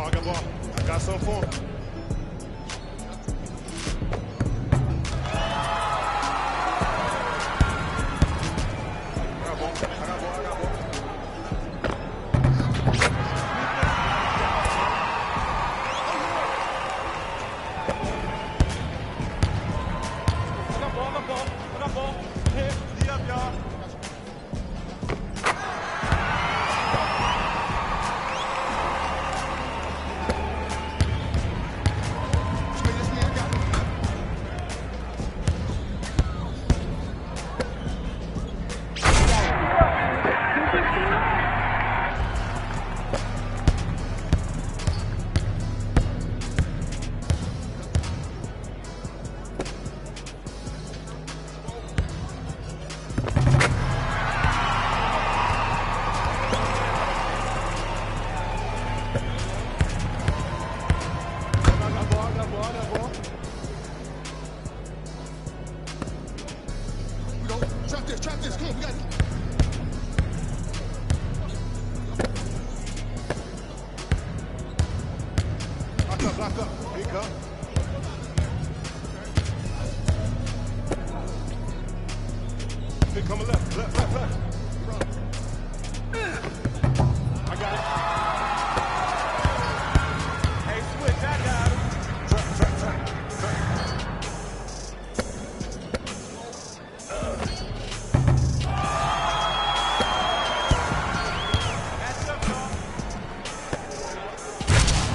I got some for him. up. Here you come. Here, coming left. Left. I got it. Hey, switch, I got him. Track. That's up, dog.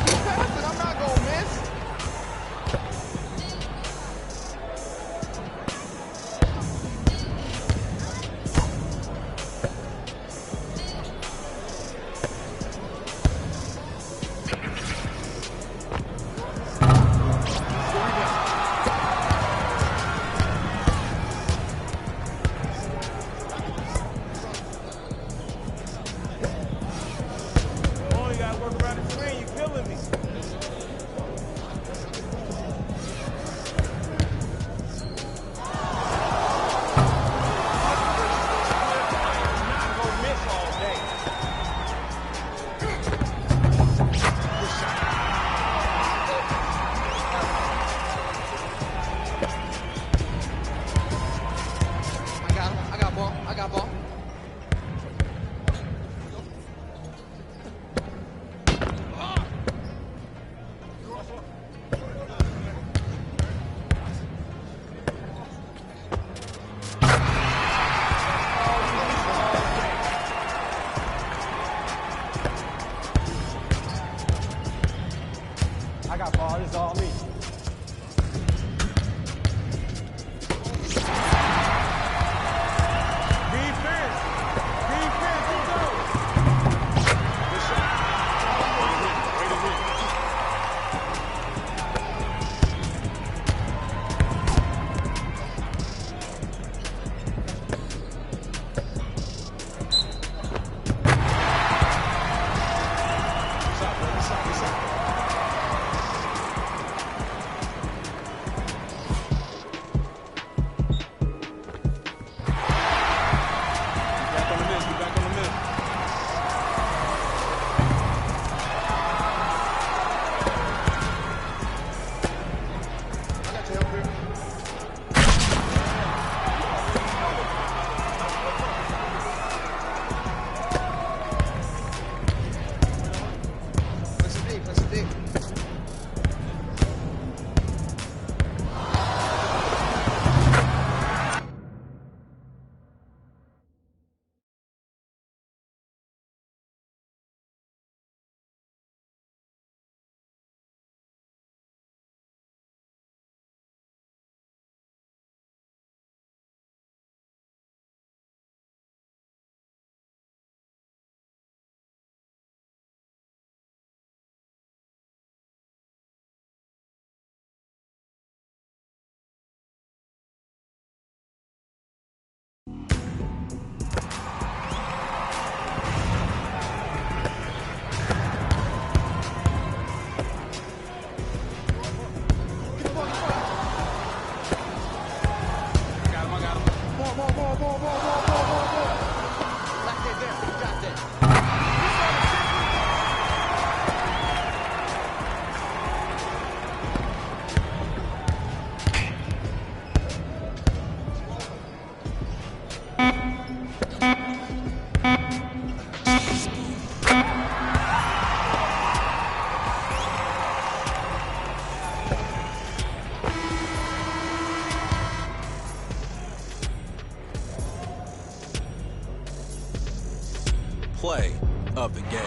You passed it, I'm not gonna miss. Oh, you gotta work around the screen, you're killing me. Not gonna miss all day. I got ball. I got ball. I got ball. This is all me. Defense, let's go. Good shot. Way to hit. Good shot. Back on the miss. Get back on the miss. I got your help here. Press it deep. Play of the game.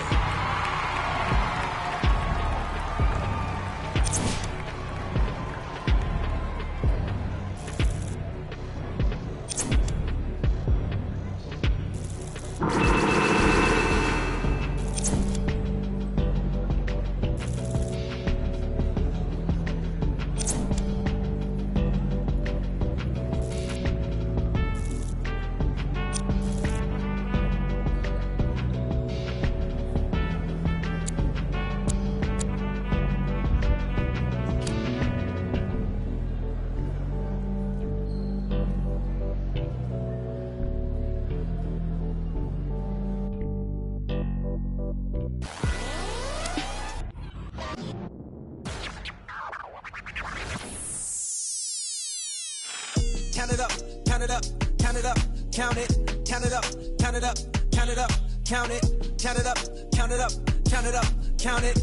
count it up, count it up, count it up, count it, count it up, count it up, count it up, count it, count it up, count it up, count it up, count it.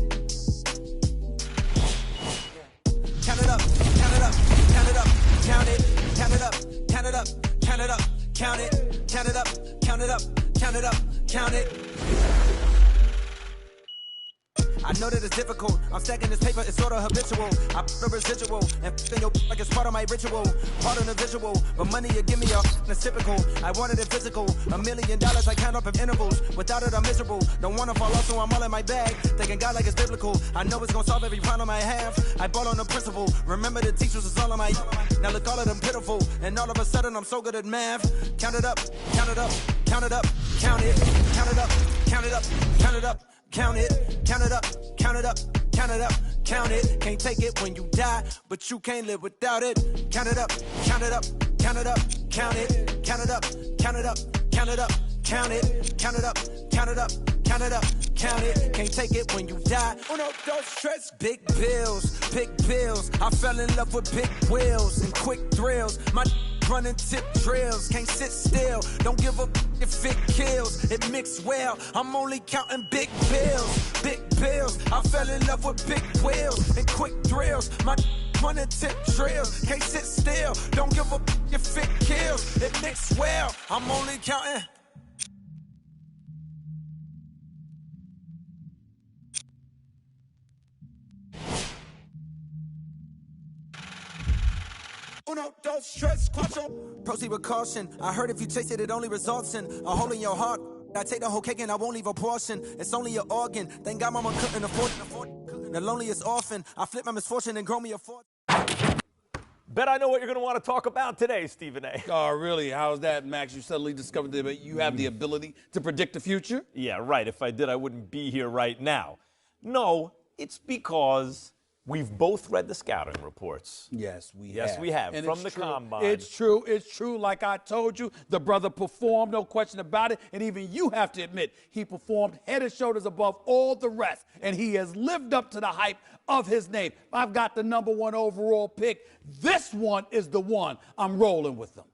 Count it up, count it up, count it up, count it, count it up, count it up, count it up, count it, count it up, count it up, count it up, count it. I know that it's difficult. I'm stacking this paper, it's sort of habitual. I put a residual and f***ing your like it's part of my ritual. Part of the visual, but money you give me it's typical. I wanted it physical. $1 million I count up in intervals. Without it I'm miserable. Don't wanna fall off, so I'm all in my bag. Thinking God like it's biblical. I know it's gonna solve every problem I have. I ball on the principle. Remember the teachers was all of my. Now look all of them pitiful. And all of a sudden I'm so good at math. Count it up, count it up, count it up, count it, count it up, count it up, count it up. Count it, count it up, count it up, count it up, count it. Can't take it when you die, but you can't live without it. Count it up, count it up, count it up, count it, count it up, count it up, count it up, count it, count it up, count it up, count it up, count it. Can't take it when you die. Uno, dos, tres. Big bills, big bills. I fell in love with big wheels and quick thrills. My running tip drills, can't sit still. Don't give up if it kills. It mixed well. I'm only counting big bills, big bills. I fell in love with big wheels and quick thrills. My running tip drills, can't sit still. Don't give up if it kills. It mixed well. I'm only counting. Uno, dos, tres, cuatro. Proceed with caution. I heard if you taste it, it only results in a hole in your heart. I take the whole cake and I won't leave a portion. It's only an organ. Thank God mama couldn't afford the loneliest orphan. I flip my misfortune and grow me a fortune. Bet I know what you're going to want to talk about today, Stephen A. Oh, really? How's that, Max? You suddenly discovered that you have the ability to predict the future? Yeah, right. If I did, I wouldn't be here right now. No, it's because we've both read the scouting reports. Yes, we have. Yes, we have. And from the true. combine. It's true. It's true. Like I told you, the brother performed, no question about it. And even you have to admit, he performed head and shoulders above all the rest. And he has lived up to the hype of his name. I've got the #1 overall pick. This one is the one. I'm rolling with him.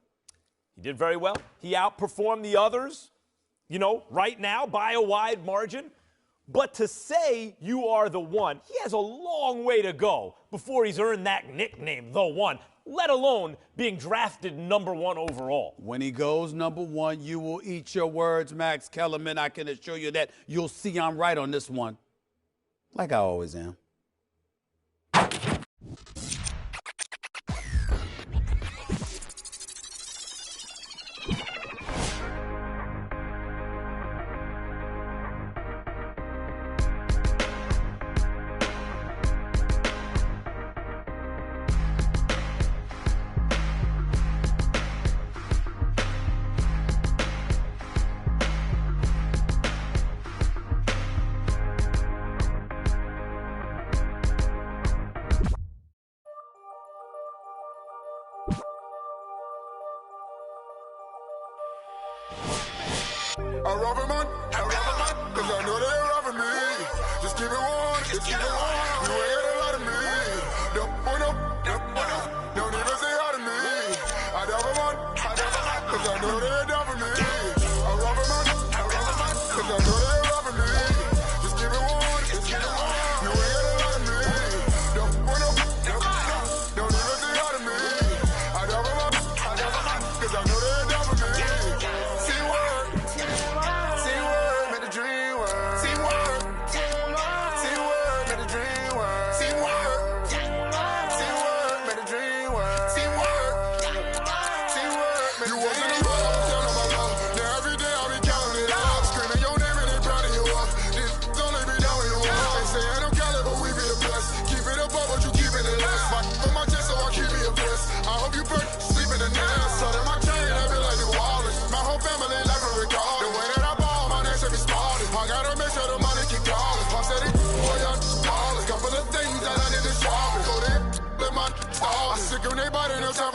He did very well. He outperformed the others, right now by a wide margin. But to say you are the one, he has a long way to go before he's earned that nickname, the one, let alone being drafted #1 overall. When he goes #1, you will eat your words, Max Kellerman. I can assure you that you'll see I'm right on this one, like I always am. I rob a man, cause I know they're robbing me. Just keep it one, just keep it one. You ain't got a lot of me. Don't even say hi to me. I rob a man, cause I know they're robbing me. I rob a man, cause I know they're robbing me. Just keep it one, just keep it one. You ain't got a lot of me. Don't even say hi to me. I rob a man, cause I know they're robbing me. See what?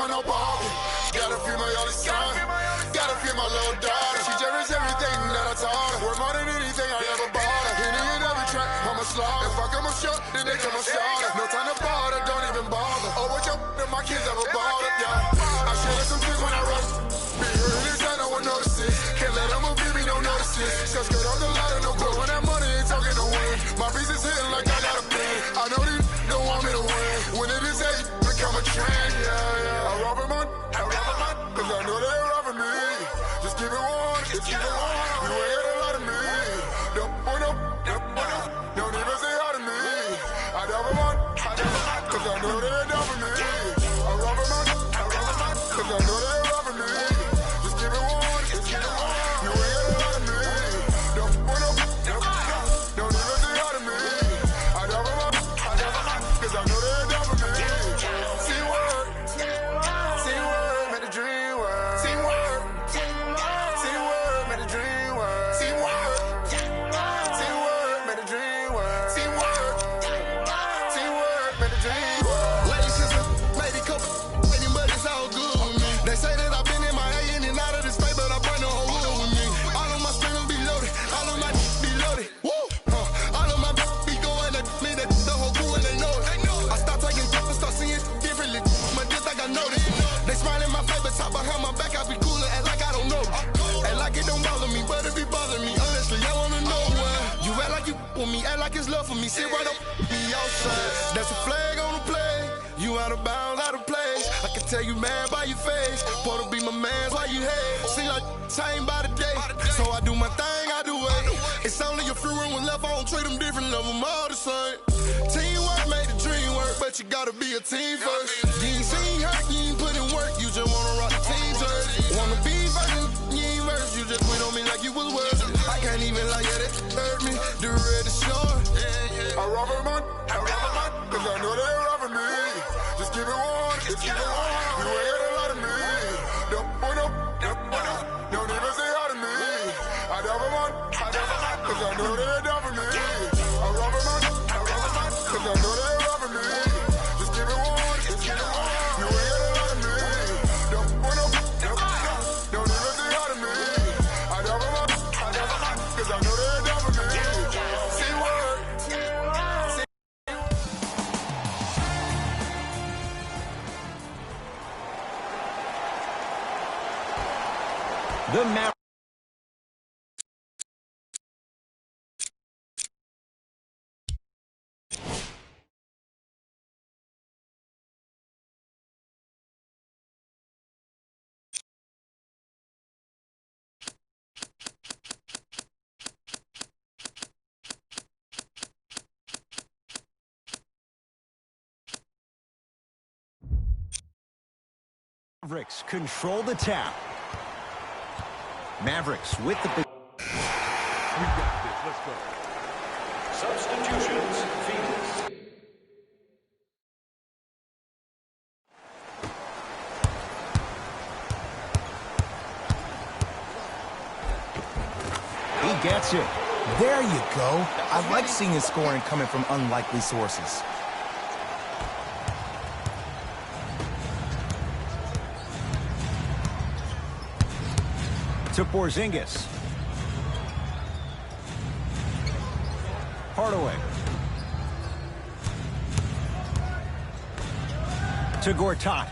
No problem. Gotta feel my only son. Gotta feel my little daughter. She cherishes everything that I taught her. Worth more than anything I ever bought her. Hitting in every track, I'm a slaughter. If I come a shot, then they come a shot. No time to bother, don't even bother. Oh, what your and my kids ever bought it, yeah. I share some with me, act like it's love for me. Sit right up me outside. That's a flag on the play. You out of bounds, out of place. I can tell you mad by your face. Supposed to be my man's why you hate. Seem like same by the day. So I do my thing, I do it. It's only a few room left. I don't treat them different, love them all the same. Teamwork made the dream work, but you gotta be a team first. You ain't seen hurt, you ain't put in work. You just wanna rock the team jersey. Wanna be first, you ain't first. You just quit on me like you was worth it. I can't even lie, yeah, that hurt me. The red is short. I rob a man, cause I know they robbing me. Just keep it warm, just keep it warm. You ain't got a lot of me. Don't even say hi to me. I rob a man, cause I know they're down for me. I rob a man, cause I know they're robbing me. Just keep it warm, just keep it warm. You ain't got a lot of me. Don't even say hi to me. I rob a man, cause I know they're down for me. See word. The Mavericks. Mavericks control the tap. Mavericks with the... We got this. Let's go. Substitutions, Phoenix. He gets it. There you go. I like seeing his scoring coming from unlikely sources. To Porzingis. Hardaway. To Gortat.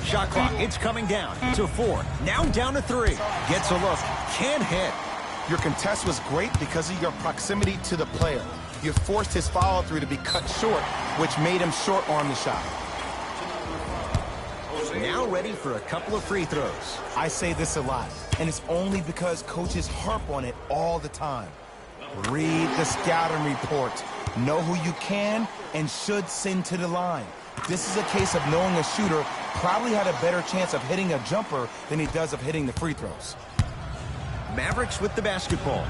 Shot clock, it's coming down to 4. Now down to 3. Gets a look. Can't hit. Your contest was great because of your proximity to the player. You forced his follow-through to be cut short, which made him short-arm the shot. Now ready for a couple of free throws. I say this a lot, and it's only because coaches harp on it all the time. Read the scouting report. Know who you can and should send to the line. This is a case of knowing a shooter probably had a better chance of hitting a jumper than he does of hitting the free throws. Mavericks with the basketball.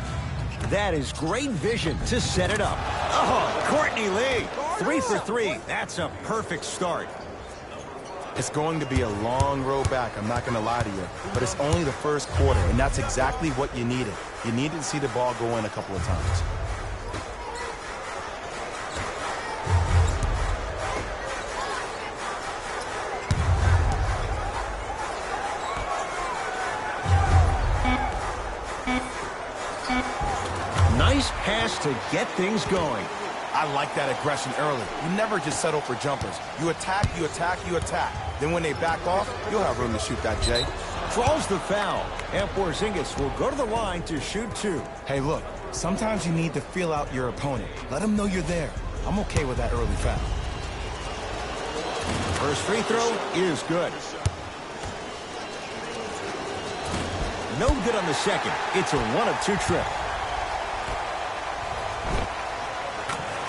That is great vision to set it up. Oh, Courtney Lee. 3 for 3. That's a perfect start. It's going to be a long road back, I'm not going to lie to you. But it's only the first quarter, and that's exactly what you needed. You needed to see the ball go in a couple of times. Nice pass to get things going. I like that aggression early. You never just settle for jumpers. You attack, you attack, you attack. Then when they back off, you'll have room to shoot that, Jay. Draws the foul, and Porzingis will go to the line to shoot 2. Hey, look, sometimes you need to feel out your opponent. Let them know you're there. I'm okay with that early foul. First free throw is good. No good on the second. It's a 1 of 2 trip.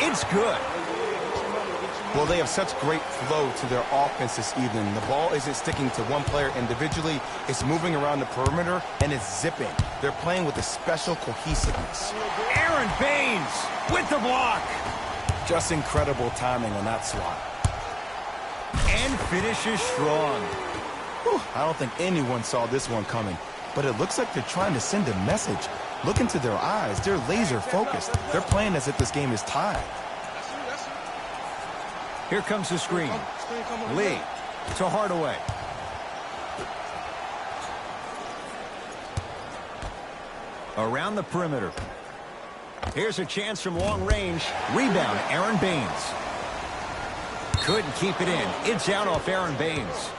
It's good. Well, they have such great flow to their offense this evening. The ball isn't sticking to one player individually. It's moving around the perimeter, and it's zipping. They're playing with a special cohesiveness. Aaron Baines with the block. Just incredible timing on that swat. And finishes strong. Whew, I don't think anyone saw this one coming, but it looks like they're trying to send a message. Look into their eyes. They're laser focused. They're playing as if this game is tied. Here comes the screen. Lee to Hardaway. Around the perimeter. Here's a chance from long range. Rebound, Aaron Baines. Couldn't keep it in. It's out off Aaron Baines.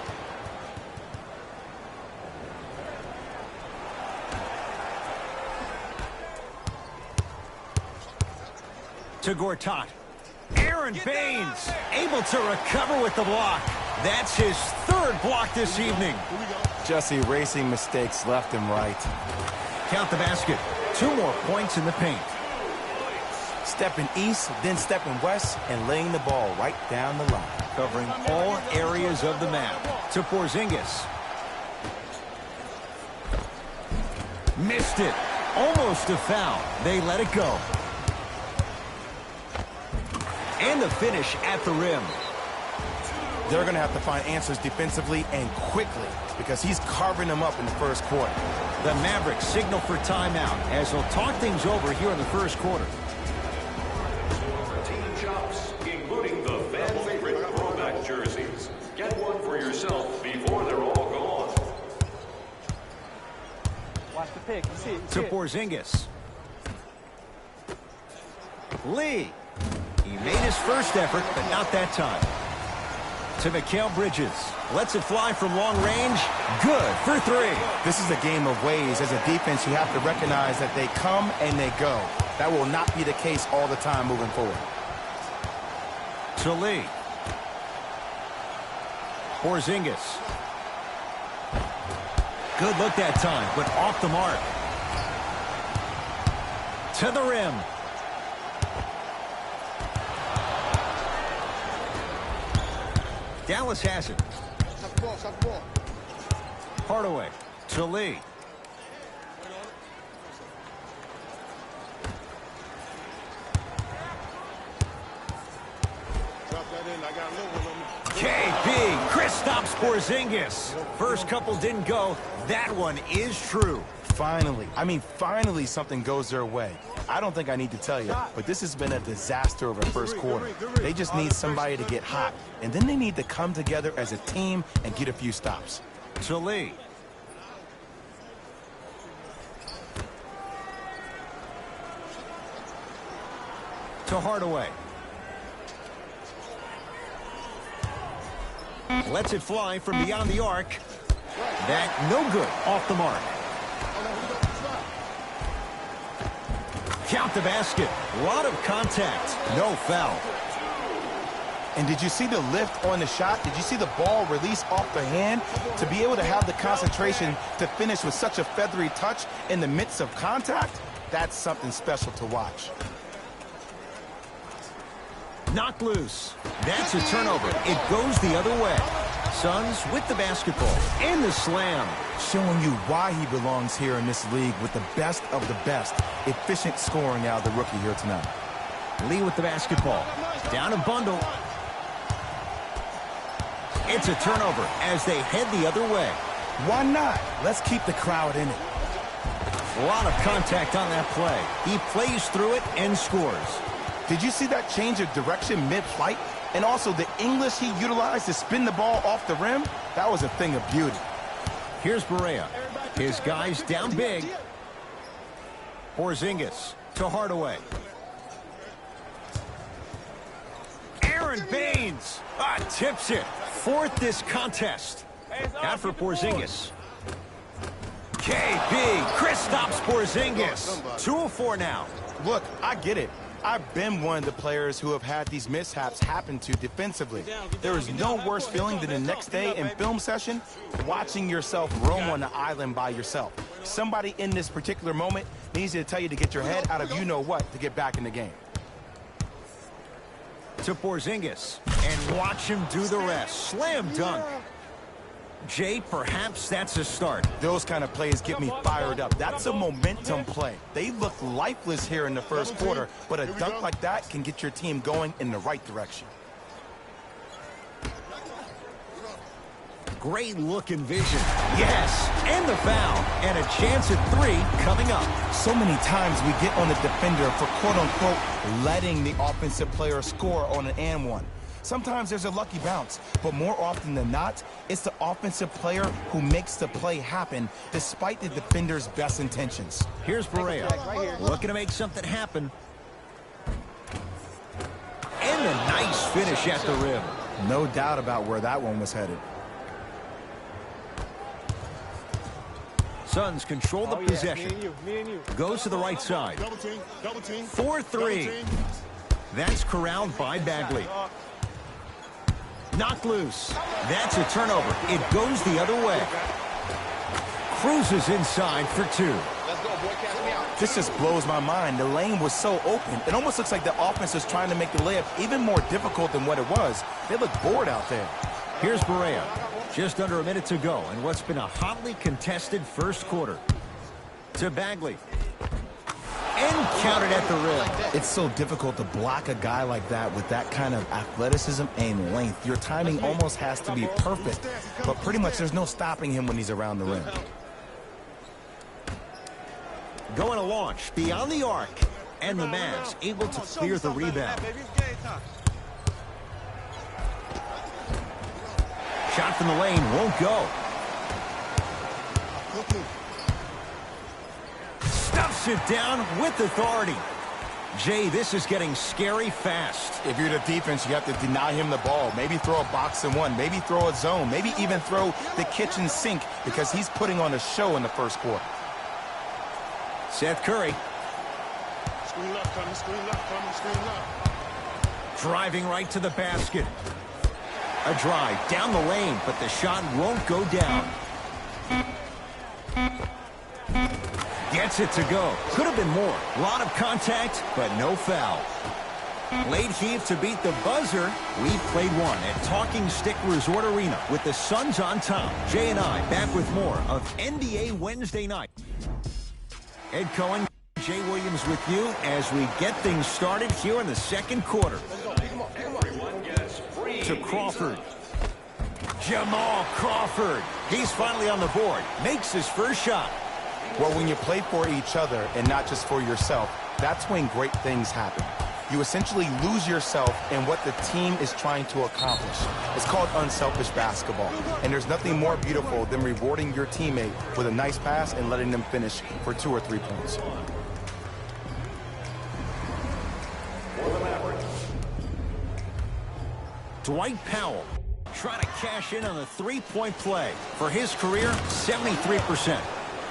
To Gortat. Aaron Baines able to recover with the block. That's his third block this evening. Just erasing mistakes left and right. Count the basket. 2 more points in the paint. Stepping east, then stepping west, and laying the ball right down the line. Covering all areas of the map. To Porzingis. Missed it. Almost a foul. They let it go. And the finish at the rim. They're going to have to find answers defensively and quickly because he's carving them up in the first quarter. The Mavericks signal for timeout as they'll talk things over here in the first quarter. Team shops, including the fan favorite throwback jerseys. Get one for yourself before they're all gone. Watch the pick. You see it. To Porzingis. Lee. He made his first effort, but not that time. To Mikal Bridges. Lets it fly from long range. Good for 3. This is a game of ways. As a defense, you have to recognize that they come and they go. That will not be the case all the time moving forward. To Lee. Porzingis. Good look that time, but off the mark. To the rim. Dallas has it. Hardaway to Lee. KB. Chris stops Porzingis. First couple didn't go. That one is true. Finally. I mean, finally something goes their way. I don't think I need to tell you, but this has been a disaster of a first quarter. They just need somebody to get hot, and then they need to come together as a team and get a few stops. To Lee. To Hardaway. Lets it fly from beyond the arc. That no good. Off the mark. Count the basket. A lot of contact. No foul. And did you see the lift on the shot? Did you see the ball release off the hand? To be able to have the concentration to finish with such a feathery touch in the midst of contact, that's something special to watch. Knocked loose. That's a turnover. It goes the other way. Suns with the basketball and the slam. Showing you why he belongs here in this league with the best of the best. Efficient scoring out of the rookie here tonight. Lee with the basketball. Down a bundle. It's a turnover as they head the other way. Why not? Let's keep the crowd in it. A lot of contact on that play. He plays through it and scores. Did you see that change of direction mid-flight? And also the English he utilized to spin the ball off the rim? That was a thing of beauty. Here's Barea. His guys down big. Porzingis to Hardaway. Aaron Baines tips it. Fourth this contest. Out for Porzingis. KB. Chris stops Porzingis. 2-of-4 now. Look, I get it. I've been one of the players who have had these mishaps happen to defensively. There is no worse feeling than the next day in film session watching yourself roam on the island by yourself. Somebody in this particular moment needs to tell you to get your head out of you-know-what to get back in the game. To Porzingis. And watch him do the rest. Slam dunk. Jay, perhaps that's a start. Those kind of plays get me fired up. That's a momentum play. They look lifeless here in the first quarter, but a dunk like that can get your team going in the right direction. Great look and vision. Yes, and the foul. And a chance at 3 coming up. So many times we get on the defender for quote-unquote letting the offensive player score on an and one. Sometimes there's a lucky bounce, but more often than not, it's the offensive player who makes the play happen despite the defender's best intentions. Here's Barea, looking to make something happen. And a nice finish at the rim. No doubt about where that one was headed. Suns control the possession. Me and you. Goes to the right side. 4-3. That's corralled by Bagley. Knocked loose. That's a turnover. It goes the other way. Cruises inside for 2. This just blows my mind. The lane was so open. It almost looks like the offense is trying to make the layup even more difficult than what it was. They look bored out there. Here's Barea. Just under a minute to go in what's been a hotly contested first quarter. To Bagley. And counted at the rim. It's so difficult to block a guy like that with that kind of athleticism and length. Your timing almost has to be perfect, but pretty much there's no stopping him when he's around the rim. Going to launch beyond the arc. And the Mavs able to clear the rebound. Shot from the lane won't go. Stuffs it down with authority. Jay, this is getting scary fast. If you're the defense, you have to deny him the ball. Maybe throw a box and one. Maybe throw a zone. Maybe even throw the kitchen sink because he's putting on a show in the first quarter. Seth Curry. Screen left coming, screen left coming, screen left. Driving right to the basket. A drive down the lane, but the shot won't go down. Gets it to go. Could have been more. A lot of contact, but no foul. Late heave to beat the buzzer. We've played one at Talking Stick Resort Arena with the Suns on top. Jay and I back with more of NBA Wednesday night. Ed Cohen, Jay Williams with you as we get things started here in the second quarter. To Crawford. Jamal Crawford. He's finally on the board. Makes his first shot. Well, when you play for each other and not just for yourself, that's when great things happen. You essentially lose yourself in what the team is trying to accomplish. It's called unselfish basketball. And there's nothing more beautiful than rewarding your teammate with a nice pass and letting them finish for 2 or 3 points. Dwight Powell trying to cash in on the three-point play. For his career, 73%.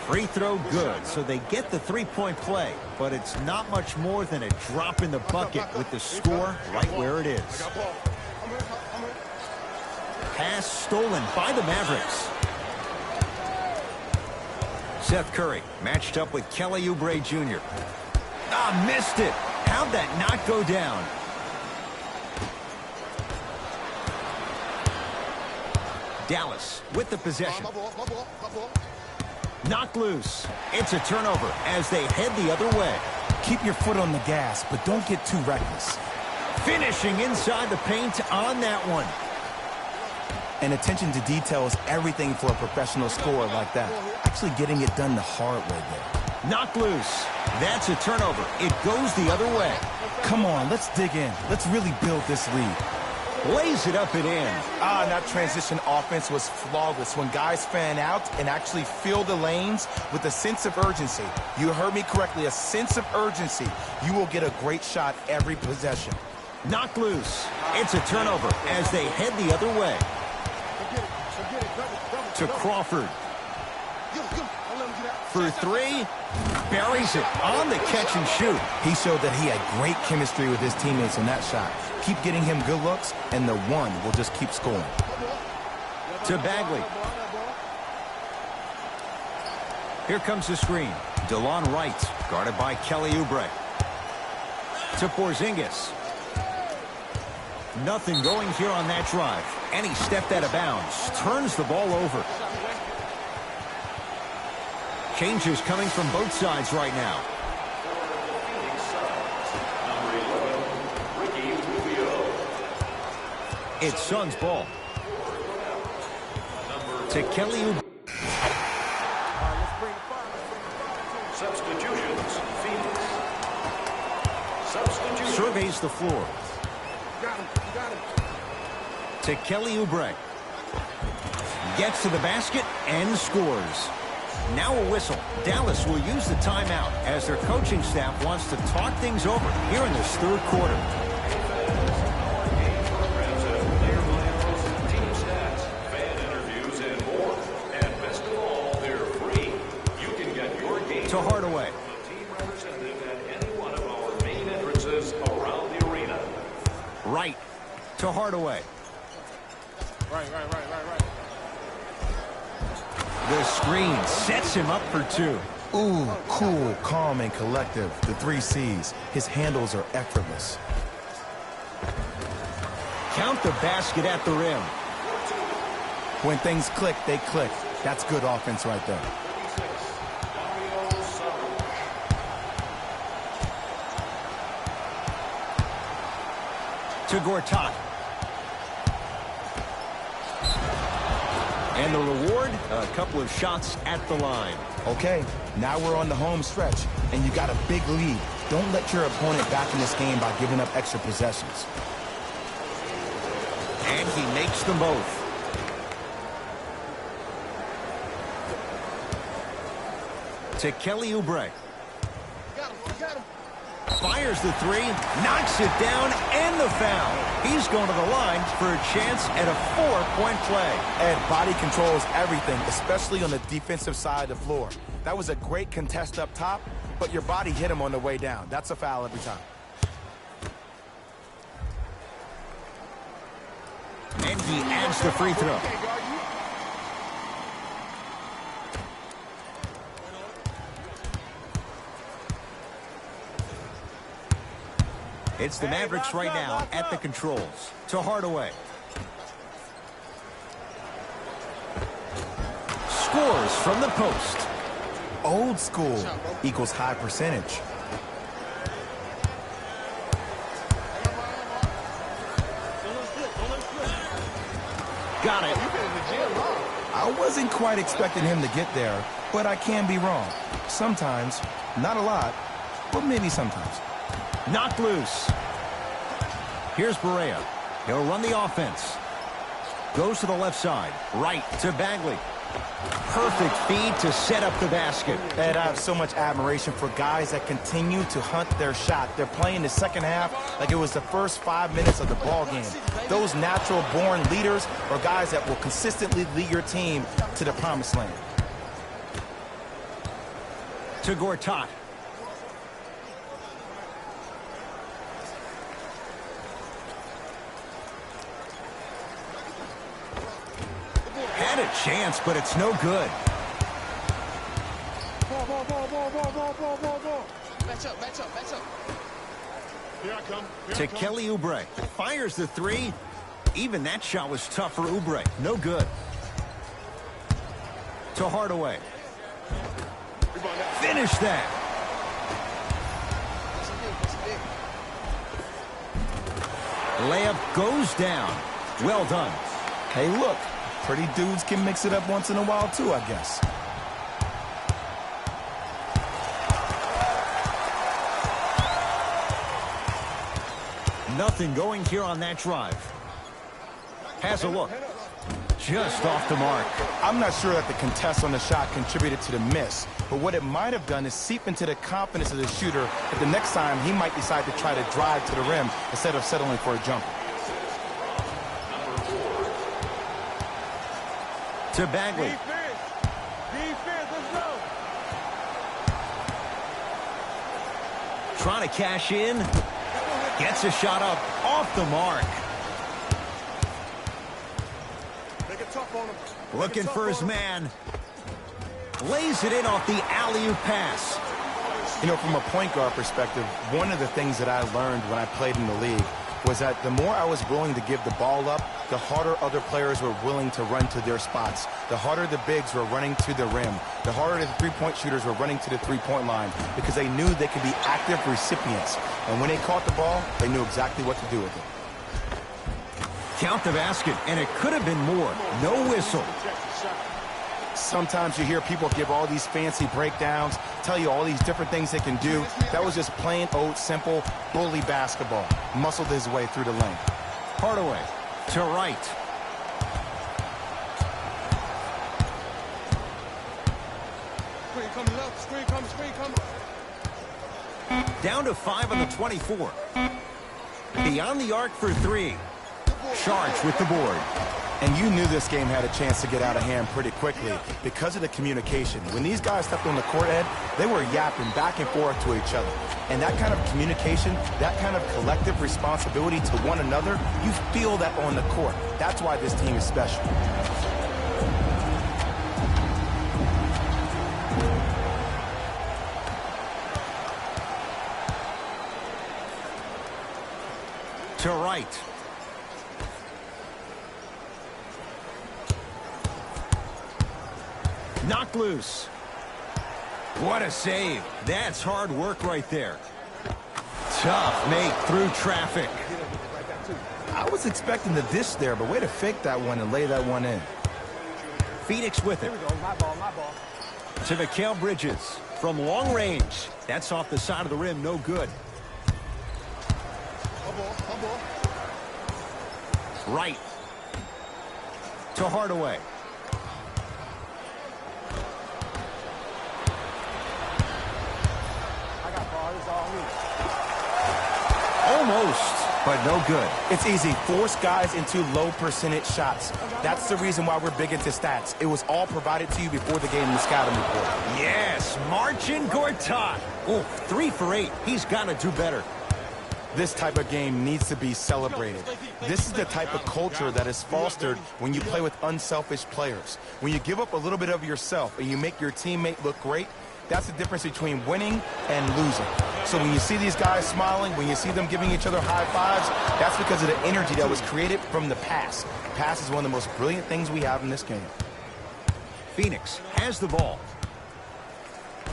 Free throw good, so they get the three-point play. But it's not much more than a drop in the bucket with the score right where it is. Pass stolen by the Mavericks. Seth Curry matched up with Kelly Oubre Jr. Missed it. How'd that not go down? Dallas with the possession. Knocked loose. It's a turnover as they head the other way. Keep your foot on the gas, but don't get too reckless. Finishing inside the paint on that one. And attention to detail is everything for a professional scorer like that. Actually getting it done the hard way there. Knocked loose. That's a turnover. It goes the other way. Come on, let's dig in. Let's really build this lead. Lays it up and in. That transition offense was flawless when guys fan out and actually fill the lanes with a sense of urgency. You heard me correctly, a sense of urgency. You will get a great shot every possession. Knocked loose. It's a turnover as they head the other way. To Crawford. For three. Buries it on the catch and shoot. He showed that he had great chemistry with his teammates on that shot. Keep getting him good looks, and the one will just keep scoring. To Bagley. Here comes the screen. DeLon Wright, guarded by Kelly Oubre. To Porzingis. Nothing going here on that drive. And he stepped out of bounds. Turns the ball over. Changes coming from both sides right now. It's Suns ball. To Kelly Oubre. Substitutions, Phoenix. Substitutions. Surveys the floor. To Kelly Oubre. Gets to the basket and scores. Now a whistle. Dallas will use the timeout as their coaching staff wants to talk things over here in this third quarter. To Hardaway. Team representative at any one of our main entrances around the arena. Right to Hardaway. Right. The screen sets him up for two. Ooh, cool, calm, and collective. The 3 C's. His handles are effortless. Count the basket at the rim. When things click, they click. That's good offense right there. To Gortat. And the reward, a couple of shots at the line. Okay, now we're on the home stretch, and you got a big lead. Don't let your opponent back in this game by giving up extra possessions. And he makes them both. To Kelly Oubre. Got him. Fires the three, knocks it down, and the foul. He's going to the line for a chance at a 4-point play. Ed, body controls everything, especially on the defensive side of the floor. That was a great contest up top, but your body hit him on the way down. That's a foul every time. And he adds the free throw. It's the Mavericks right now at the controls. To Hardaway. Scores from the post. Old school equals high percentage. Got it. I wasn't quite expecting him to get there, but I can be wrong. Sometimes, not a lot, but maybe sometimes. Knocked loose. Here's Barea. He'll run the offense. Goes to the left side. Right to Bagley. Perfect feed to set up the basket. Ed, I have so much admiration for guys that continue to hunt their shot. They're playing the second half like it was the first 5 minutes of the ball game. Those natural-born leaders are guys that will consistently lead your team to the promised land. To Gortat. Had a chance, but it's no good. Ball. Match up. Here I come. To Kelly Oubre. Fires the three. Even that shot was tough for Oubre. No good. To Hardaway. Finish that. Layup goes down. Well done. Hey, look. Pretty dudes can mix it up once in a while, too, I guess. Nothing going here on that drive. Has a look. Just off the mark. I'm not sure that the contest on the shot contributed to the miss, but what it might have done is seep into the confidence of the shooter that the next time he might decide to try to drive to the rim instead of settling for a jumper. To Bagley. Defense, let's go. Trying to cash in. Gets a shot up off the mark. Make it tough on him. Looking for his man. Lays it in off the alley-oop pass. You know, from a point guard perspective, one of the things that I learned when I played in the league was that the more I was willing to give the ball up, the harder other players were willing to run to their spots. The harder the bigs were running to the rim. The harder the three-point shooters were running to the three-point line because they knew they could be active recipients. And when they caught the ball, they knew exactly what to do with it. Count the basket, and it could have been more. No whistle. Sometimes you hear people give all these fancy breakdowns, tell you all these different things they can do. That was just plain old, simple, bully basketball. Muscled his way through the lane. Hardaway to right. Screen coming left. Screen coming. Down to 5 on the 24. Beyond the arc for 3. charged with the board. And you knew this game had a chance to get out of hand pretty quickly because of the communication. When these guys stepped on the court, Ed, they were yapping back and forth to each other. And that kind of communication, that kind of collective responsibility to one another, you feel that on the court. That's why this team is special. To right. Knocked loose. What a save. That's hard work right there. Tough make through traffic. I was expecting the dish there, but way to fake that one and lay that one in. Phoenix with it. Here we go. My ball, my ball. To Mikal Bridges from long range. That's off the side of the rim, no good. My ball, my ball. Right. To Hardaway. I got ball. It's all me. Almost, but no good. It's easy. Force guys into low percentage shots. That's the reason why we're big into stats. It was all provided to you before the game in the scouting report. Yes, Marcin Gortat. Oh, 3 for 8. He's got to do better. This type of game needs to be celebrated. This is the type of culture that is fostered when you play with unselfish players. When you give up a little bit of yourself and you make your teammate look great, that's the difference between winning and losing. So when you see these guys smiling, when you see them giving each other high fives, that's because of the energy that was created from the pass. Pass is one of the most brilliant things we have in this game. Phoenix has the ball.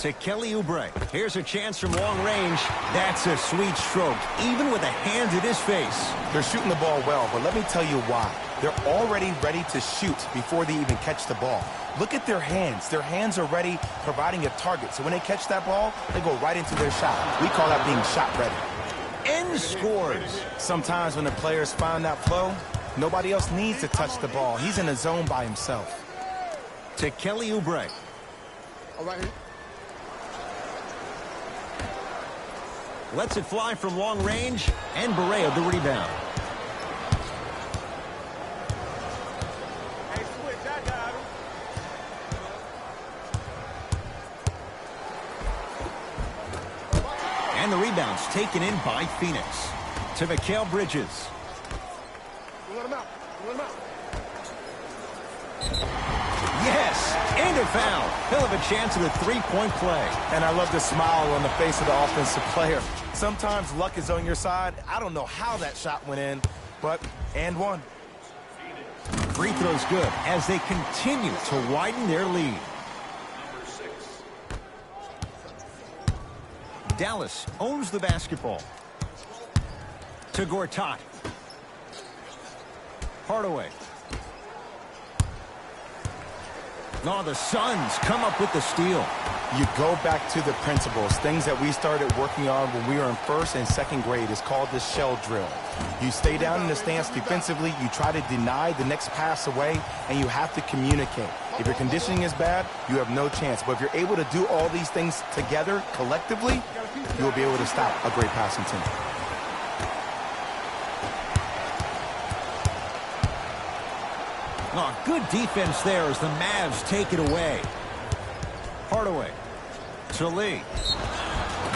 To Kelly Oubre. Here's a chance from long range. That's a sweet stroke, even with a hand in his face. They're shooting the ball well, but let me tell you why. They're already ready to shoot before they even catch the ball. Look at their hands. Their hands are ready, providing a target. So when they catch that ball, they go right into their shot. We call that being shot ready. And scores. Sometimes when the players find that flow, nobody else needs to touch the ball. He's in a zone by himself. To Kelly Oubre. All right. Lets it fly from long range, and Barea the rebound. Hey, switch. I got him. And the rebound's taken in by Phoenix. To Mikal Bridges. Let him out. Let him out. Yes, and a foul. He'll have a chance at a three-point play. And I love the smile on the face of the offensive player. Sometimes luck is on your side. I don't know how that shot went in, but and one. Free throw's good as they continue to widen their lead. Number 6. Dallas owns the basketball. To Gortat. Hardaway. Oh, the Suns come up with the steal. You go back to the principles, things that we started working on when we were in first and second grade. Is called the shell drill. You stay down in the stance defensively, you try to deny the next pass away, and you have to communicate. If your conditioning is bad, you have no chance. But if you're able to do all these things together, collectively, you'll be able to stop a great passing team. Oh, good defense there as the Mavs take it away. Hardaway. To Lee.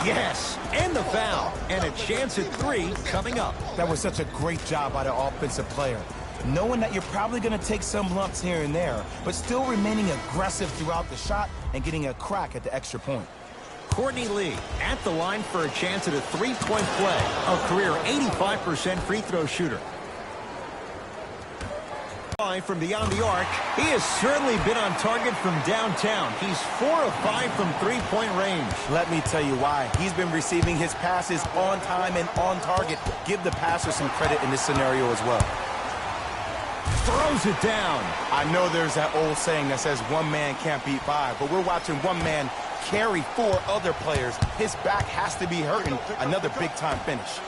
Yes, and the foul. And a chance at 3 coming up. That was such a great job by the offensive player. Knowing that you're probably going to take some lumps here and there, but still remaining aggressive throughout the shot and getting a crack at the extra point. Courtney Lee at the line for a chance at a three-point play. A career 85% free throw shooter. From beyond the arc, he has certainly been on target from downtown. He's 4 of 5 from three-point range. Let me tell you why. He's been receiving his passes on time and on target. Give the passer some credit in this scenario as well. Throws it down. I know there's that old saying that says one man can't beat 5, but we're watching one man carry 4 other players. His back has to be hurting. Another big-time finish.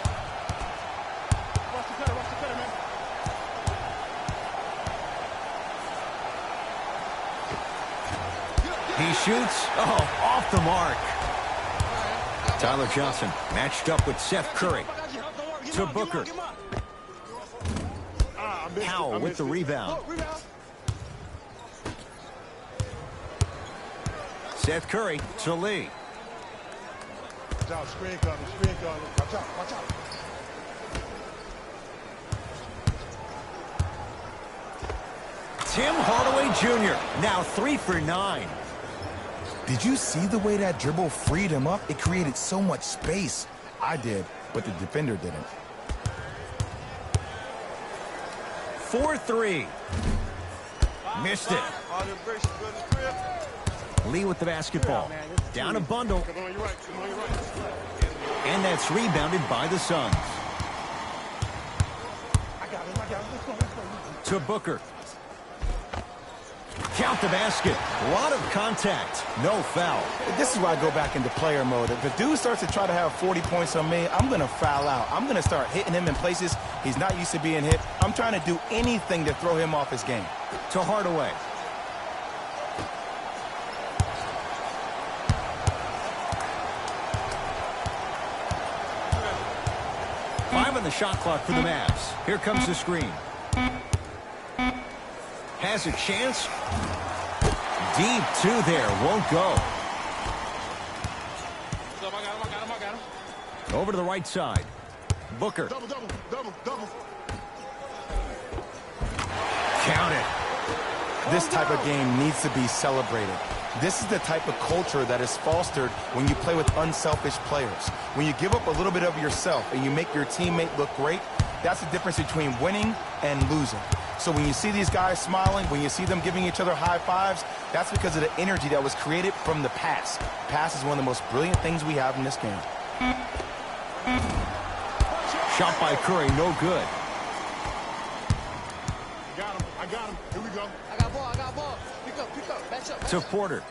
He shoots. Oh, off the mark. Tyler Johnson matched up with Seth Curry. To Booker. Powell with the rebound. Seth Curry to Lee. Watch out, screen coming, screen coming. Watch out, watch out. Tim Hardaway Jr. now 3 for 9. Did you see the way that dribble freed him up? It created so much space. I did, but the defender didn't. 4-3. Missed it. Lee with the basketball. Down a bundle. And that's rebounded by the Suns. To Booker. Count the basket. A lot of contact. No foul. This is why I go back into player mode. If the dude starts to try to have 40 points on me, I'm going to foul out. I'm going to start hitting him in places he's not used to being hit. I'm trying to do anything to throw him off his game. To Hardaway. Five on the shot clock for the Mavs. Here comes the screen. Has a chance. Deep two there. Won't go. Over to the right side. Booker. Double, double, double, double. Count it. This type of game needs to be celebrated. This is the type of culture that is fostered when you play with unselfish players. When you give up a little bit of yourself and you make your teammate look great, that's the difference between winning and losing. So when you see these guys smiling, when you see them giving each other high fives, that's because of the energy that was created from the pass. Pass is one of the most brilliant things we have in this game. Shot by Curry, no good. I got him. Here we go. I got ball. Pick up, match up. To Porter.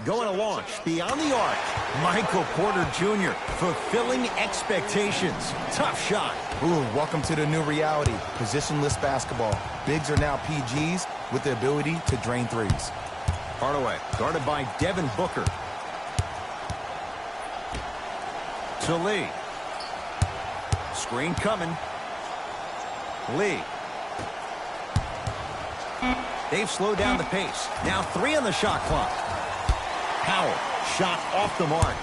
Going to launch beyond the arc. Michael Porter Jr. fulfilling expectations. Tough shot. Ooh, welcome to the new reality. Positionless basketball. Bigs are now PGs with the ability to drain threes. Hardaway guarded by Devin Booker. To Lee. Screen coming. Lee. They've slowed down the pace. Now 3 on the shot clock. Powell, shot off the mark.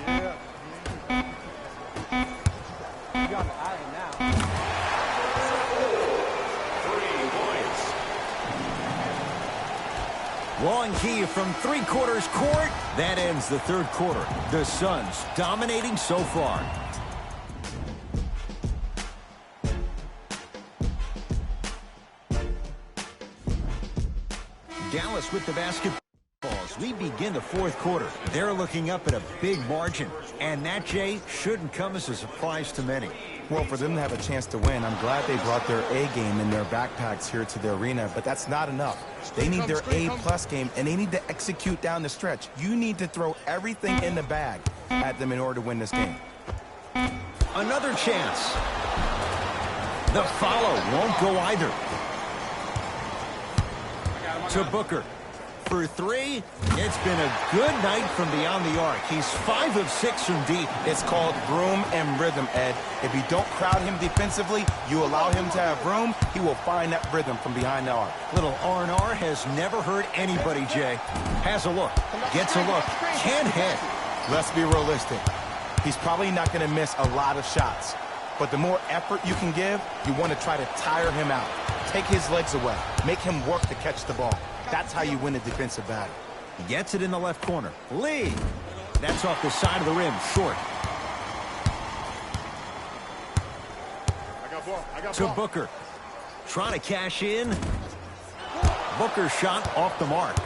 Yeah. You got the iron now. 3 points. Long key from 3/4 court. That ends the third quarter. The Suns dominating so far. Dallas with the basketball as we begin the fourth quarter. They're looking up at a big margin, and that, Jay, shouldn't come as a surprise to many. Well, for them to have a chance to win, I'm glad they brought their A game in their backpacks here to the arena, but that's not enough. They need their A+ game, and they need to execute down the stretch. You need to throw everything in the bag at them in order to win this game. Another chance. The follow won't go either. To Booker. For 3, it's been a good night from beyond the arc. He's 5 of 6 from deep. It's called room and rhythm, Ed. If you don't crowd him defensively, you allow him to have room, he will find that rhythm from behind the arc. Little R&R has never hurt anybody, Jay. Has a look, gets a look, can't hit. Let's be realistic. He's probably not going to miss a lot of shots. But the more effort you can give, you want to try to tire him out. Take his legs away. Make him work to catch the ball. That's how you win a defensive battle. Gets it in the left corner. Lee. That's off the side of the rim, short. I got To ball. Booker. Trying to cash in. Booker's shot off the mark.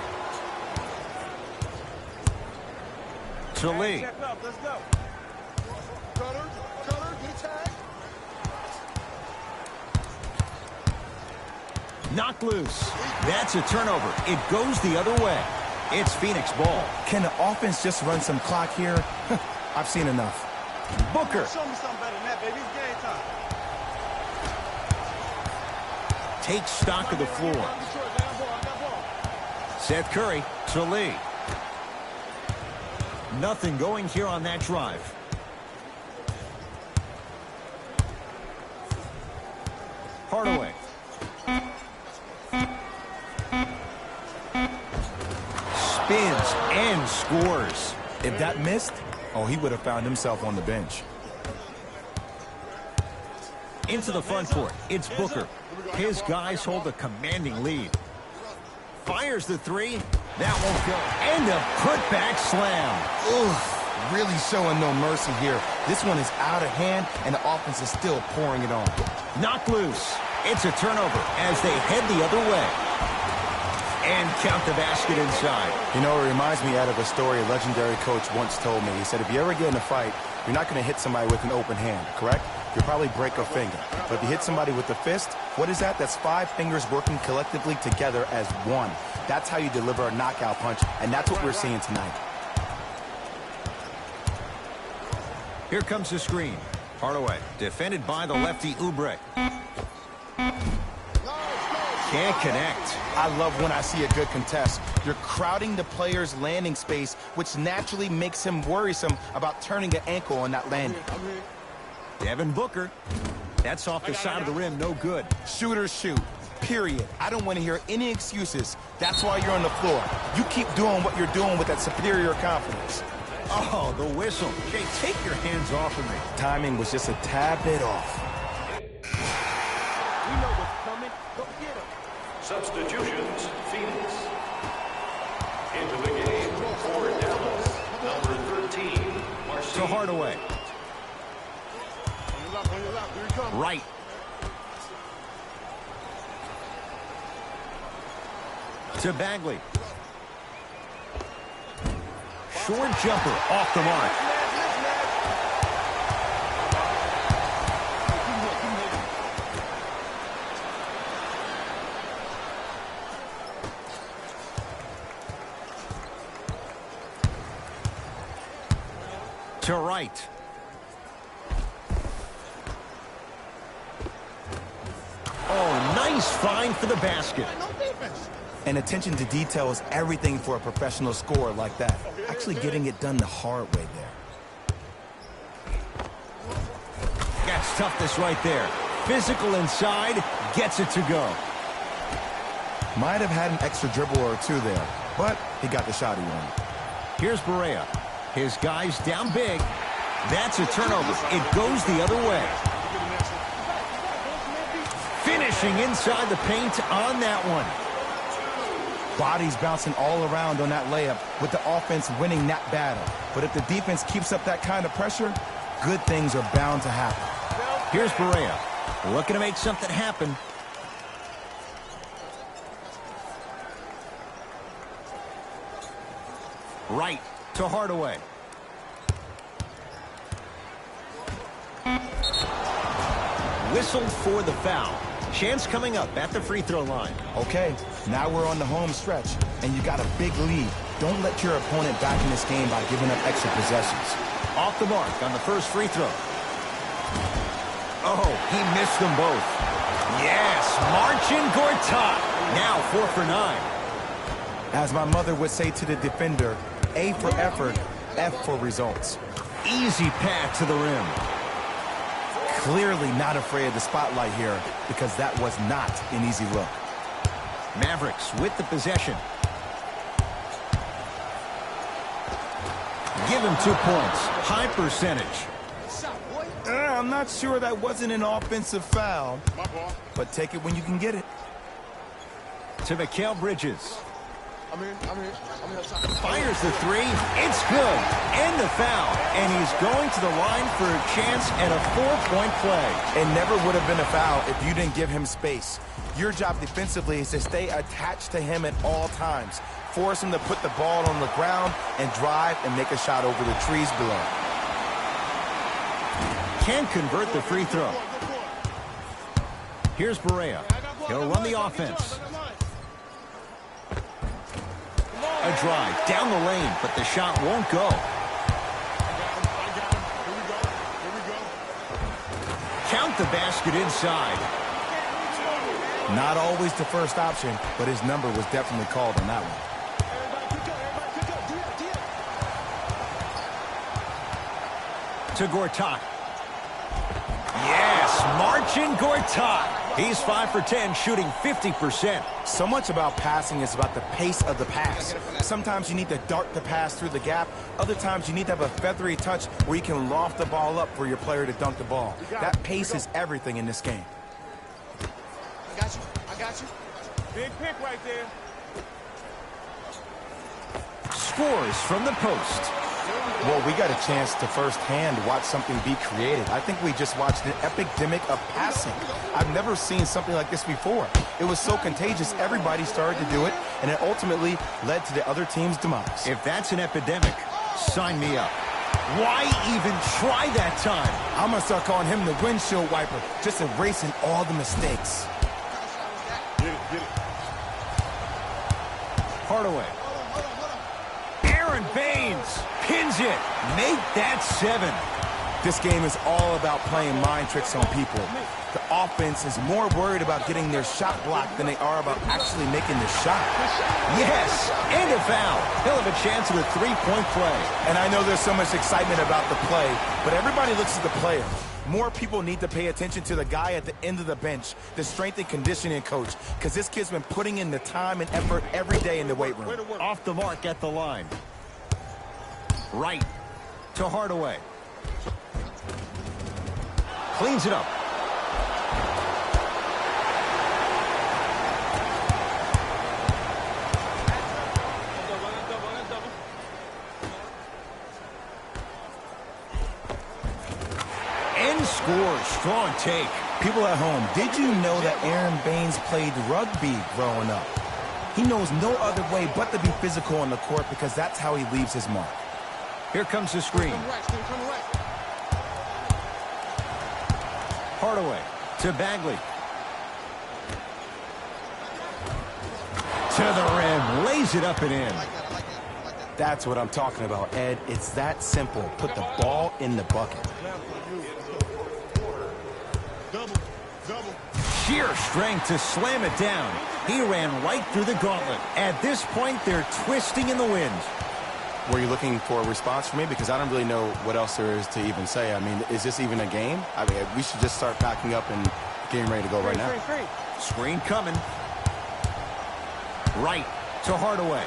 To Lee. Check up, let's go. Cutter, get tagged. Knocked loose. That's a turnover. It goes the other way. It's Phoenix ball. Can the offense just run some clock here? I've seen enough. Booker Show me something better than that, baby. It's game time. takes stock of the floor. Seth Curry to Lee. Nothing going here on that drive. Hardaway. Spins and scores. If that missed, oh, he would have found himself on the bench. Into the front court, it's Booker. His guys hold a commanding lead. Fires the three. That won't go. And a putback slam. Oof, really showing no mercy here. This one is out of hand, and the offense is still pouring it on. Knocked loose. It's a turnover as they head the other way. And count the basket inside. You know, it reminds me out of a story a legendary coach once told me. He said, if you ever get in a fight, you're not going to hit somebody with an open hand, correct? You'll probably break a finger. But if you hit somebody with a fist, what is that? That's 5 fingers working collectively together as one. That's how you deliver a knockout punch, and that's what we're seeing tonight. Here comes the screen. Hardaway, defended by the lefty Oubre. Can't connect. I love when I see a good contest. You're crowding the player's landing space, which naturally makes him worrisome about turning an ankle on that landing. Devin Booker. That's off the side of the rim, no good. Shooters shoot, period. I don't want to hear any excuses. That's why you're on the floor. You keep doing what you're doing with that superior confidence. Oh, the whistle. Jay, take your hands off of me. Timing was just a tad bit off. We know what's coming. Go get him. Substitutions, Phoenix. Into the game for Dallas, number 13, Marcin. To Hardaway. Right. To Bagley. Short jumper off the mark. To right. Oh, nice find for the basket. And attention to detail is everything for a professional scorer like that. Actually getting it done the hard way there. That's toughness right there. Physical inside, gets it to go. Might have had an extra dribble or two there, but he got the shot he wanted. Here's Barea. His guys down big. That's a turnover. It goes the other way. Finishing inside the paint on that one. Bodies bouncing all around on that layup with the offense winning that battle. But if the defense keeps up that kind of pressure, good things are bound to happen. Here's Barea. Looking to make something happen. Right to Hardaway. Whistled for the foul. Chance coming up at the free throw line. Okay, now we're on the home stretch, and you got a big lead. Don't let your opponent back in this game by giving up extra possessions. Off the mark on the first free throw. Oh, he missed them both. Yes, Marcin Gortat. Now 4 for 9. As my mother would say to the defender, A for effort, F for results. Easy path to the rim. Clearly not afraid of the spotlight here because that was not an easy look. Mavericks with the possession. Give him 2 points. High percentage. I'm not sure that wasn't an offensive foul, but take it when you can get it. To Mikal Bridges. I'm here. Fires the three. It's good. And the foul. And he's going to the line for a chance at a 4-point play. It never would have been a foul if you didn't give him space. Your job defensively is to stay attached to him at all times. Force him to put the ball on the ground and drive and make a shot over the trees below. Can convert the free throw. Here's Barea. He'll run the offense. A drive down the lane, but the shot won't go. Count the basket inside. Not always the first option, but his number was definitely called on that one. To Gortat. Yes, Marcin Gortat. He's 5 for 10, shooting 50%. So much about passing is about the pace of the pass. Sometimes you need to dart the pass through the gap. Other times you need to have a feathery touch where you can loft the ball up for your player to dunk the ball. That pace is everything in this game. I got you. I got you. Big pick right there. Scores from the post. Well, we got a chance to firsthand watch something be created. I think we just watched an epidemic of passing. I've never seen something like this before. It was so contagious, everybody started to do it, and it ultimately led to the other team's demise. If that's an epidemic, sign me up. Why even try that time? I'm going to start calling him the windshield wiper, just erasing all the mistakes. Get it. Hardaway. Aaron Baines pins it. Make that 7. This game is all about playing mind tricks on people. The offense is more worried about getting their shot blocked than they are about actually making the shot. Yes, and a foul. He'll have a chance at a 3-point play. And I know there's so much excitement about the play, but everybody looks at the player. More people need to pay attention to the guy at the end of the bench, the strength and conditioning coach, because this kid's been putting in the time and effort every day in the weight room. Off the mark at the line. Right to Hardaway. Cleans it up. And scores. Strong take. People at home, did you know that Aaron Baines played rugby growing up? He knows no other way but to be physical on the court because that's how he leaves his mark. Here comes the screen. Hardaway to Bagley. To the rim. Lays it up and in. That's what I'm talking about, Ed. It's that simple. Put the ball in the bucket. Sheer strength to slam it down. He ran right through the gauntlet. At this point, they're twisting in the wind. Were you looking for a response from me? Because I don't really know what else there is to even say. I mean, is this even a game? I mean, we should just start packing up and getting ready to go right now. Screen coming. Right to Hardaway.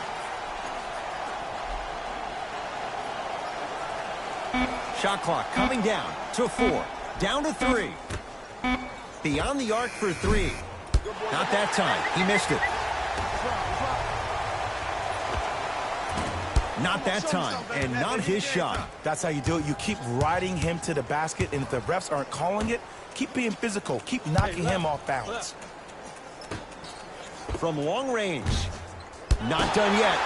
Shot clock coming down to 4. Down to 3. Beyond the arc for 3. Not that time. He missed it. Not that time, and not his shot. That's how you do it. You keep riding him to the basket, and if the refs aren't calling it, keep being physical. Keep knocking him off balance. From long range. Not done yet.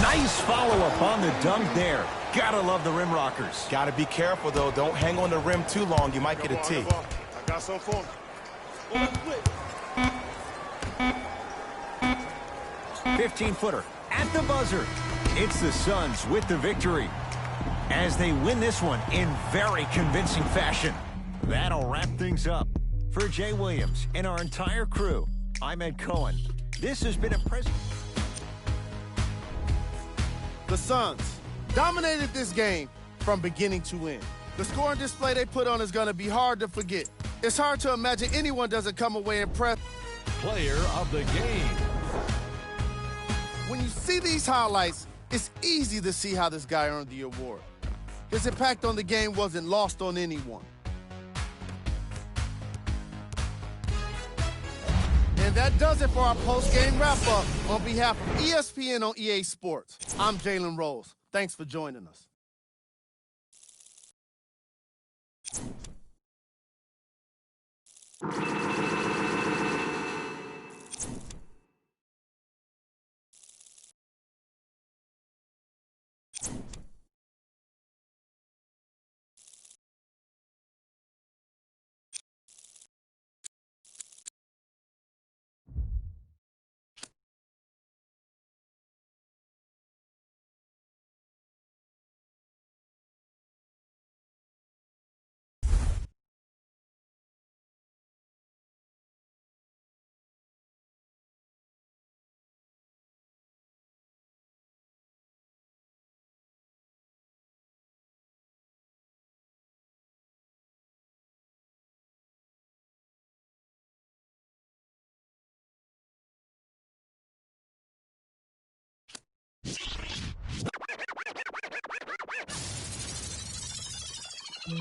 Nice follow-up on the dunk there. Gotta love the rim rockers. Gotta be careful, though. Don't hang on the rim too long. You might get a T. I got some for him. 15-footer at the buzzer. It's the Suns with the victory as they win this one in very convincing fashion. That'll wrap things up. For Jay Williams and our entire crew, I'm Ed Cohen. This has been a The Suns dominated this game from beginning to end. The scoring display they put on is going to be hard to forget. It's hard to imagine anyone doesn't come away impressed. Player of the game. When you see these highlights, it's easy to see how this guy earned the award. His impact on the game wasn't lost on anyone. And that does it for our post-game wrap-up. On behalf of ESPN on EA Sports, I'm Jalen Rose. Thanks for joining us. Yeah,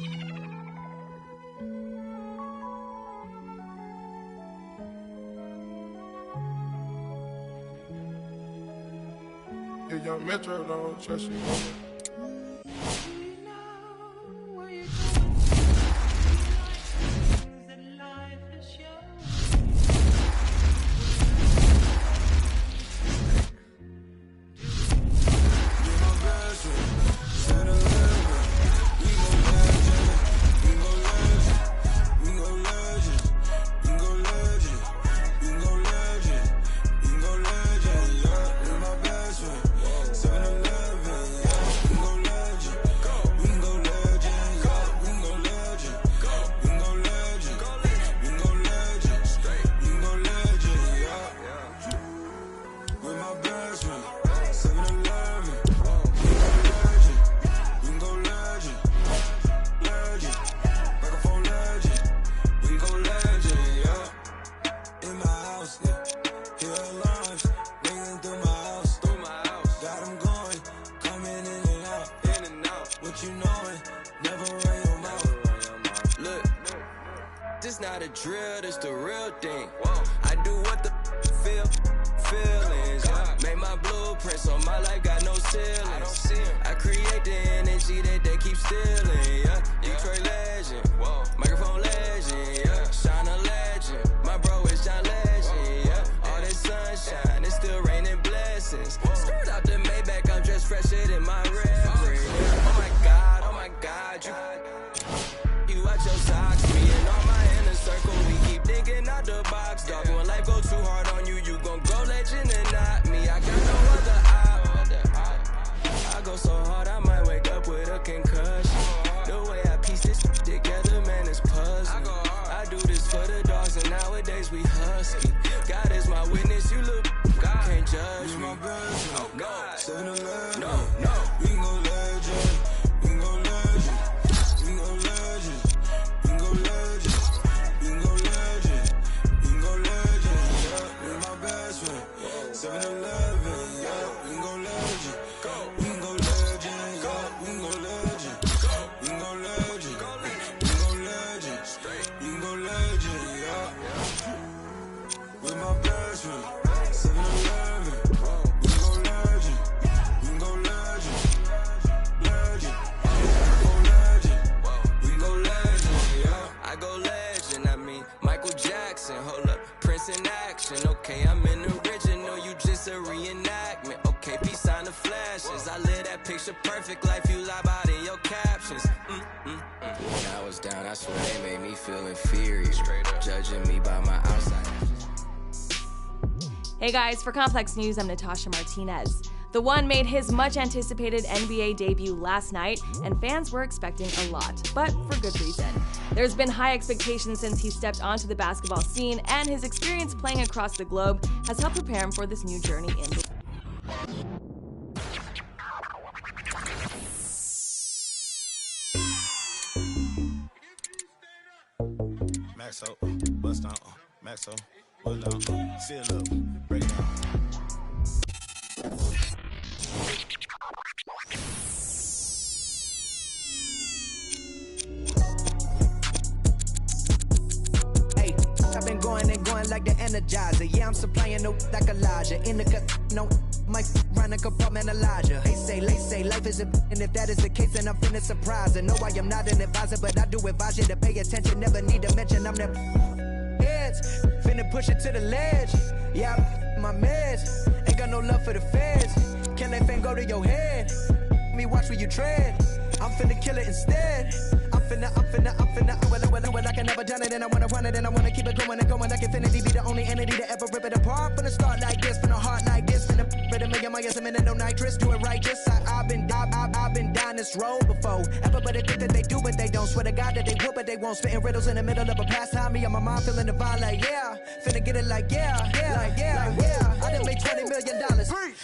young Metro don't trust you. This not a drill, this the real thing. I do what the feelings. Make my blueprints on my life, got no ceilings. I create the energy that they keep stealing. Detroit legend, microphone legend. Shine a legend, my bro is John Legend. All this sunshine, it's still raining blessings. Skirt out the Maybach, I'm dressed fresher than my reverend. Oh my God, you watch your socks, me and all my inner circle, we keep thinking out the box, dog. When life go too hard on you, you gon' go legend and not me. I got no other eye. I go so hard, I might wake up with a concussion. The way I piece this together, man, it's puzzling. I do this for the dogs, and nowadays we husky. God is my witness, you look, God can't judge me. Oh God, no. We can go legend. We can go legend. We can go legend. We can go legend. We can go legend. We can go legend. Yeah, with my best friend. 7-Eleven. Yeah, we can go legend. We can go legend. Yeah, we can go legend. We can go legend. We can go legend. We can go legend. Yeah, with my best friend. 7-Eleven. We can go legend. We can go legend. Legend. I go legend, I mean Michael Jackson, hold up, Prince in action, okay, I'm an original, you just a reenactment, okay, peace sign the flashes, I live that picture perfect life, you lie about in your captions, When I was down, I swear they made me feel inferior, judging me by my outside. Hey guys, for Complex News, I'm Natasha Martinez. The One made his much-anticipated NBA debut last night, and fans were expecting a lot, but for good reason. There's been high expectations since he stepped onto the basketball scene, and his experience playing across the globe has helped prepare him for this new journey in the Maxo, bust down, Maxo, bust down, seal up, break it down. Hey, I've been going and going like the Energizer. Yeah, I'm supplying no like Elijah. In the cut, no, my run a compartment Elijah. They say life is a and if that is the case, then I'm finna surprise. And no, I am not an advisor, but I do advise you to pay attention. Never need to mention I'm the heads. Finna push it to the ledge. Yeah, my meds. Ain't got no love for the feds. Can that thing go to your head? Me watch where you tread. I'm finna kill it instead. I'm finna, I can never done it, and I wanna run it, and I wanna keep it going and going like infinity. Be the only entity to ever rip it apart. Finna start like this, finna heart like this, finna rip a million miles a minute, no nitrous, do it righteous. I've been down this road before. Everybody think that they do, but they don't. Swear to God that they would, but they won't. Spitting riddles in the middle of a pastime. Me and my mind feeling divine, like yeah. Finna get it like yeah. I done made $20 million.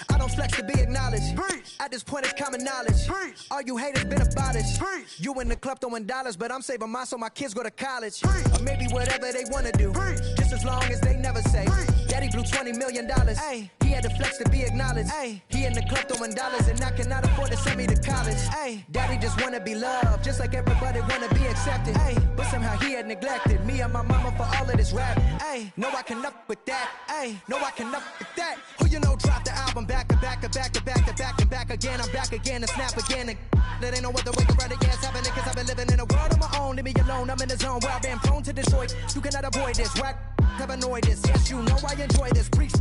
I don't flex to be acknowledged. At this point, it's common knowledge. All you haters been abolished. You in the club throwing $1,000, but I'm saving mine so my kids go to college. Or maybe whatever they wanna do, just as long as they never say, Daddy blew $20 million. Ay, he had to flex to be acknowledged. Ay, he in the club throwing dollars and I cannot afford to send me to college. Ay, Daddy just wanna be loved, just like everybody wanna be accepted. Ay, but somehow he had neglected me and my mama for all of this rap. Ay, no, I can up with that. Ay, no, I can up with that. Who you know dropped the album back to back to back to back to back and back again. I'm back again and snap again. And that ain't no other way to write again. Happening cause I've been living in a world of my own. Leave me alone, I'm in the zone where I've been prone to destroy. You cannot avoid this. Whack have annoyed this. Yes, you know I enjoy this. Preach,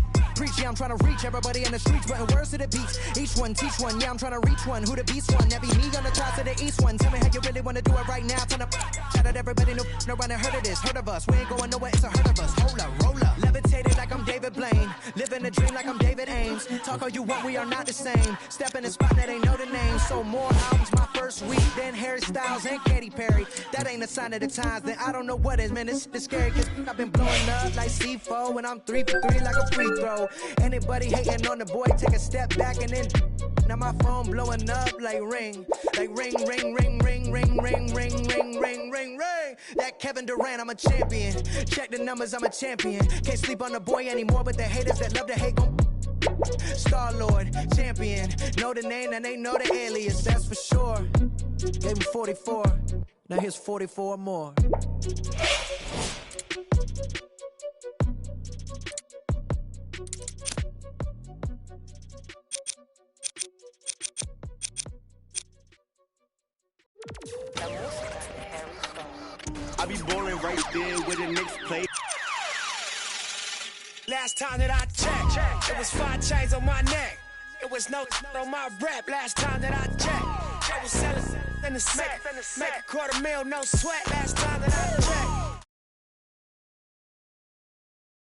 yeah, I'm trying to reach everybody in the streets, putting words to the beats. Each one, teach one, yeah, I'm trying to reach one. Who the beast one? That be me on the top of the east one. Tell me how you really want to do it right now. Turn up, shout out everybody, no one heard of this, heard of us. We ain't going nowhere, it's a hurt of us. Hold up, roll up. Levitated like I'm David Blaine. Living a dream like I'm David Ames. Talk all you want, we are not the same. Step in the spot that ain't know the name. So more albums my first week, then Harry Styles and Katy Perry. That ain't a sign of the times, then I don't know what is, man. It's scary, cause I've been blowing up like C4 when I'm 3 for 3 like a free throw. Anybody hating on the boy, take a step back and then now my phone blowing up like ring, ring, ring, ring, ring, ring, ring, ring, ring, ring, ring. That Kevin Durant, I'm a champion. Check the numbers, I'm a champion. Can't sleep on the boy anymore, but the haters that love to hate gon' Star-Lord, champion. Know the name and they know the alias, that's for sure. Gave me 44, now here's 44 more. I be ballin' right there where the Knicks play. Last time that I checked, it was 5 chains on my neck. It was no on my rap. Last time that I checked, I was selling in the sack. Make $250,000, no sweat. Last time that I checked.